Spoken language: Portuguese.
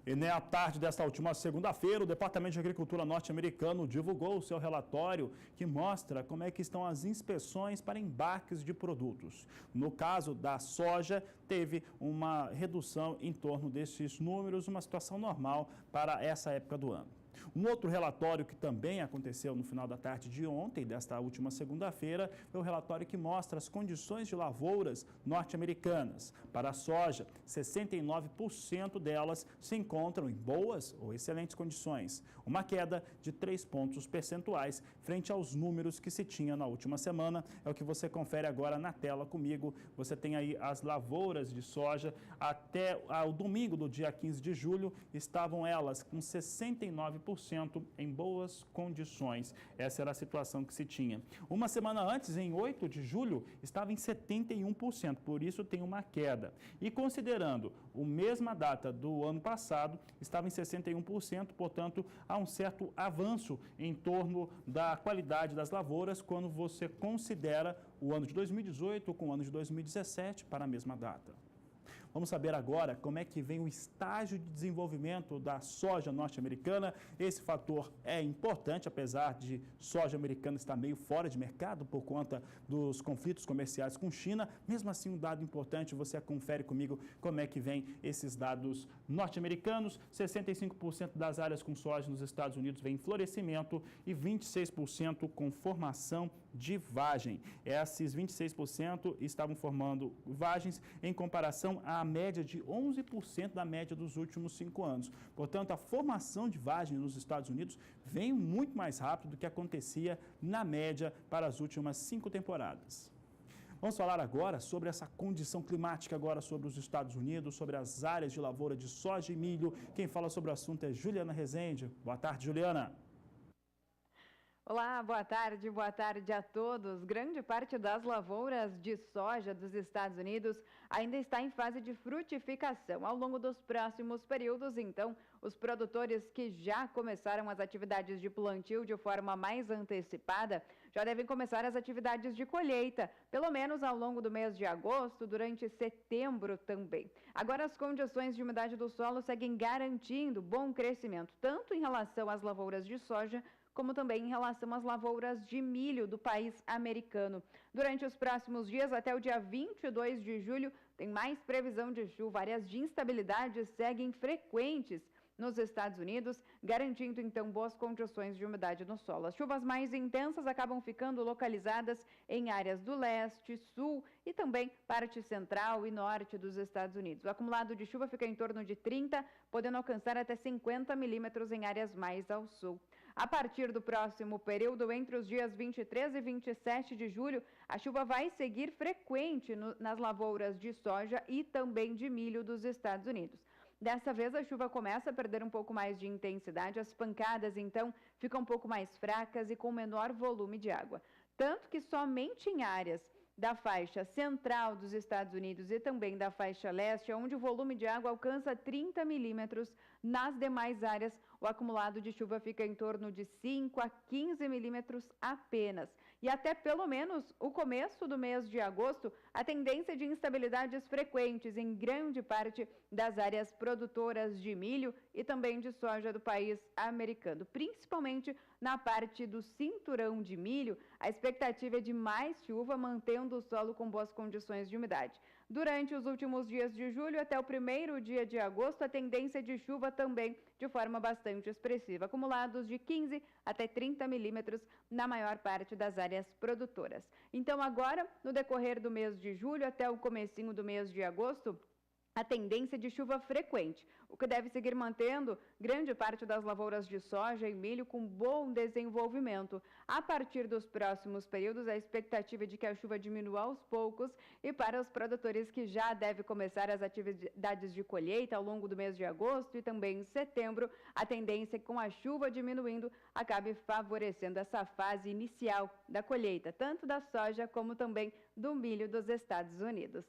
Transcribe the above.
E à tarde desta última segunda-feira, o Departamento de Agricultura norte-americano divulgou o seu relatório que mostra como é que estão as inspeções para embarques de produtos. No caso da soja, teve uma redução em torno desses números, uma situação normal para essa época do ano. Um outro relatório que também aconteceu no final da tarde de ontem, desta última segunda-feira, é o relatório que mostra as condições de lavouras norte-americanas. Para a soja, 69% delas se encontram em boas ou excelentes condições, uma queda de 3 pontos percentuais frente aos números que se tinha na última semana. É o que você confere agora na tela comigo. Você tem aí as lavouras de soja até o domingo do dia 15 de julho, estavam elas com 69% em boas condições. Essa era a situação que se tinha. Uma semana antes, em 8 de julho, estava em 71%, por isso tem uma queda. E considerando a mesma data do ano passado, estava em 61%, portanto, há um certo avanço em torno da qualidade das lavouras quando você considera o ano de 2018 com o ano de 2017 para a mesma data. Vamos saber agora como é que vem o estágio de desenvolvimento da soja norte-americana. Esse fator é importante, apesar de soja americana estar meio fora de mercado por conta dos conflitos comerciais com China. Mesmo assim, um dado importante, você confere comigo como é que vem esses dados norte-americanos. 65% das áreas com soja nos Estados Unidos vem em florescimento e 26% com formação de vagem. Esses 26% estavam formando vagens em comparação à média de 11% da média dos últimos 5 anos. Portanto, a formação de vagem nos Estados Unidos vem muito mais rápido do que acontecia na média para as últimas 5 temporadas. Vamos falar agora sobre essa condição climática agora sobre os Estados Unidos, sobre as áreas de lavoura de soja e milho. Quem fala sobre o assunto é Juliana Rezende. Boa tarde, Juliana. Olá, boa tarde a todos. Grande parte das lavouras de soja dos Estados Unidos ainda está em fase de frutificação. Ao longo dos próximos períodos, então, os produtores que já começaram as atividades de plantio de forma mais antecipada já devem começar as atividades de colheita, pelo menos ao longo do mês de agosto, durante setembro também. Agora, as condições de umidade do solo seguem garantindo bom crescimento, tanto em relação às lavouras de soja, como também em relação às lavouras de milho do país americano. Durante os próximos dias, até o dia 22 de julho, tem mais previsão de chuva. Áreas de instabilidade seguem frequentes nos Estados Unidos, garantindo então boas condições de umidade no solo. As chuvas mais intensas acabam ficando localizadas em áreas do leste, sul e também parte central e norte dos Estados Unidos. O acumulado de chuva fica em torno de 30, podendo alcançar até 50 milímetros em áreas mais ao sul. A partir do próximo período, entre os dias 23 e 27 de julho, a chuva vai seguir frequente nas lavouras de soja e também de milho dos Estados Unidos. Dessa vez, a chuva começa a perder um pouco mais de intensidade, as pancadas, então, ficam um pouco mais fracas e com menor volume de água. Tanto que somente em áreas da faixa central dos Estados Unidos e também da faixa leste, onde o volume de água alcança 30 milímetros, nas demais áreas o acumulado de chuva fica em torno de 5 a 15 milímetros apenas. E até pelo menos o começo do mês de agosto, a tendência de instabilidades frequentes em grande parte das áreas produtoras de milho e também de soja do país americano, principalmente na parte do cinturão de milho. A expectativa é de mais chuva, mantendo o solo com boas condições de umidade. Durante os últimos dias de julho até o primeiro dia de agosto, a tendência de chuva também de forma bastante expressiva, acumulados de 15 até 30 milímetros na maior parte das áreas produtoras. Então agora, no decorrer do mês de julho até o comecinho do mês de agosto, a tendência de chuva frequente, o que deve seguir mantendo grande parte das lavouras de soja e milho com bom desenvolvimento. A partir dos próximos períodos, a expectativa é de que a chuva diminua aos poucos e para os produtores que já devem começar as atividades de colheita ao longo do mês de agosto e também em setembro, a tendência é que com a chuva diminuindo, acabe favorecendo essa fase inicial da colheita, tanto da soja como também do milho dos Estados Unidos.